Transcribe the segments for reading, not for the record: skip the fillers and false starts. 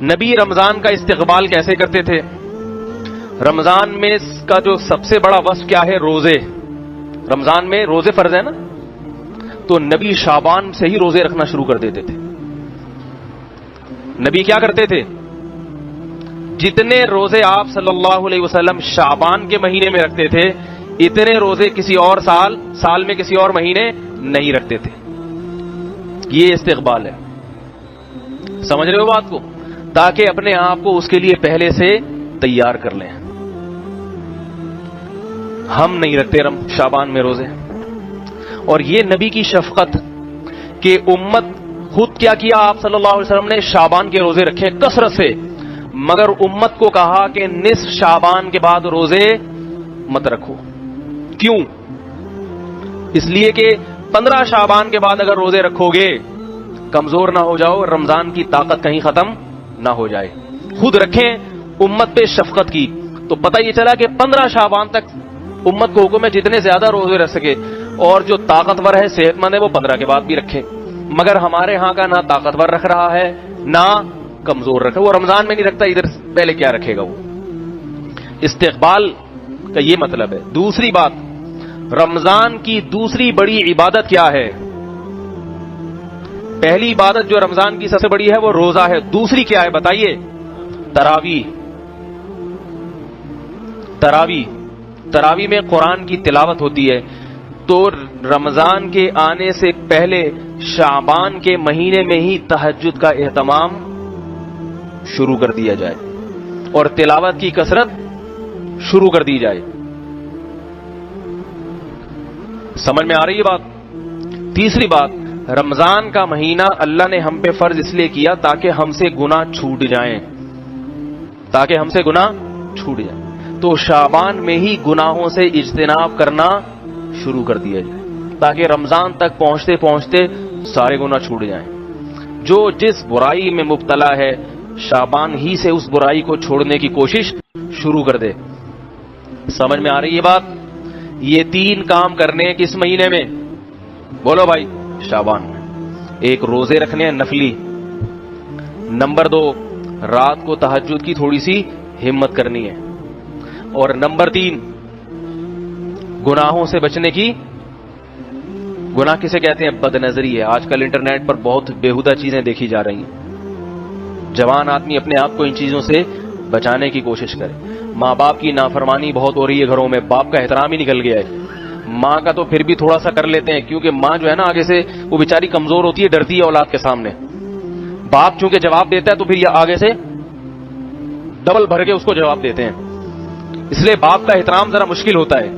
نبی رمضان کا استقبال کیسے کرتے تھے؟ رمضان میں کا جو سب سے بڑا وصف کیا ہے؟ روزے. رمضان میں روزے فرض ہے نا، تو نبی شعبان سے ہی روزے رکھنا شروع کر دیتے تھے. نبی کیا کرتے تھے؟ جتنے روزے آپ صلی اللہ علیہ وسلم شعبان کے مہینے میں رکھتے تھے، اتنے روزے کسی اور سال میں کسی اور مہینے نہیں رکھتے تھے. یہ استقبال ہے. سمجھ رہے ہو بات کو؟ تاکہ اپنے آپ کو اس کے لیے پہلے سے تیار کر لیں. ہم نہیں رکھتے شعبان میں روزے. اور یہ نبی کی شفقت کہ امت خود کیا کیا آپ صلی اللہ علیہ وسلم نے؟ شعبان کے روزے رکھے کثرت سے، مگر امت کو کہا کہ نصف شعبان کے بعد روزے مت رکھو. کیوں؟ اس لیے کہ 15 شعبان کے بعد اگر روزے رکھو گے کمزور نہ ہو جاؤ، رمضان کی طاقت کہیں ختم نہ ہو جائے. خود رکھیں، امت پہ شفقت کی. تو پتہ یہ چلا کہ 15 شعبان تک امت کو حکم ہے جتنے زیادہ روزے رکھ سکے، اور جو طاقتور ہے صحت مند ہے وہ 15 کے بعد بھی رکھے. مگر ہمارے ہاں کا نہ طاقتور رکھ رہا ہے نہ کمزور رکھے. وہ رمضان میں نہیں رکھتا، ادھر پہلے کیا رکھے گا وہ؟ استقبال کا یہ مطلب ہے. دوسری بات، رمضان کی دوسری بڑی عبادت کیا ہے؟ پہلی عبادت جو رمضان کی سب سے بڑی ہے وہ روزہ ہے. دوسری کیا ہے بتائیے؟ تراویح. تراویح میں قرآن کی تلاوت ہوتی ہے. تو رمضان کے آنے سے پہلے شعبان کے مہینے میں ہی تہجد کا اہتمام شروع کر دیا جائے اور تلاوت کی کثرت شروع کر دی جائے. سمجھ میں آ رہی ہے بات؟ تیسری بات، رمضان کا مہینہ اللہ نے ہم پہ فرض اس لیے کیا تاکہ ہم سے گناہ چھوٹ جائیں. تو شعبان میں ہی گناہوں سے اجتناب کرنا شروع کر دیا جائے تاکہ رمضان تک پہنچتے پہنچتے سارے گناہ چھوٹ جائیں. جو جس برائی میں مبتلا ہے شعبان ہی سے اس برائی کو چھوڑنے کی کوشش شروع کر دے. سمجھ میں آ رہی ہے بات؟ یہ 3 کام کرنے ہیں کس مہینے میں؟ بولو بھائی. شعبان میں. ایک، روزے رکھنے ہیں نفلی. نمبر 2، رات کو تہجد کی تھوڑی سی ہمت کرنی ہے. اور نمبر 3، گناہوں سے بچنے کی. گناہ کسے کہتے ہیں؟ بد نظری ہے. آج کل انٹرنیٹ پر بہت بےہودہ چیزیں دیکھی جا رہی ہیں. جوان آدمی اپنے آپ کو ان چیزوں سے بچانے کی کوشش کرے. ماں باپ کی نافرمانی بہت ہو رہی ہے گھروں میں، باپ کا احترام ہی نکل گیا ہے. ماں کا تو پھر بھی تھوڑا سا کر لیتے ہیں کیونکہ ماں جو ہے نا آگے سے وہ بیچاری کمزور ہوتی ہے، ڈرتی ہے اولاد کے سامنے. باپ چونکہ جواب دیتا ہے تو پھر یہ آگے سے ڈبل بھر کے اس کو جواب دیتے ہیں. اس لیے باپ کا احترام ذرا مشکل ہوتا ہے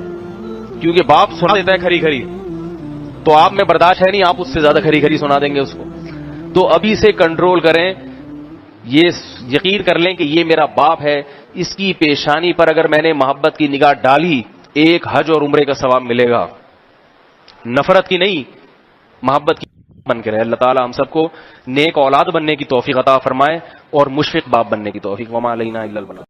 کیونکہ باپ سنا دیتا ہے کھری کھری، تو آپ میں برداشت ہے نہیں، آپ اس سے زیادہ کھری کھری سنا دیں گے اس کو. تو ابھی سے کنٹرول کریں. یہ یقین کر لیں کہ یہ میرا باپ ہے، اس کی پیشانی پر اگر میں نے محبت کی نگاہ ڈالی 1 حج اور عمرے کا ثواب ملے گا. نفرت کی نہیں، محبت کی بن کے رہے. اللہ تعالی ہم سب کو نیک اولاد بننے کی توفیق عطا فرمائے اور مشفق باپ بننے کی توفیق. وما علینا الا البلاغ.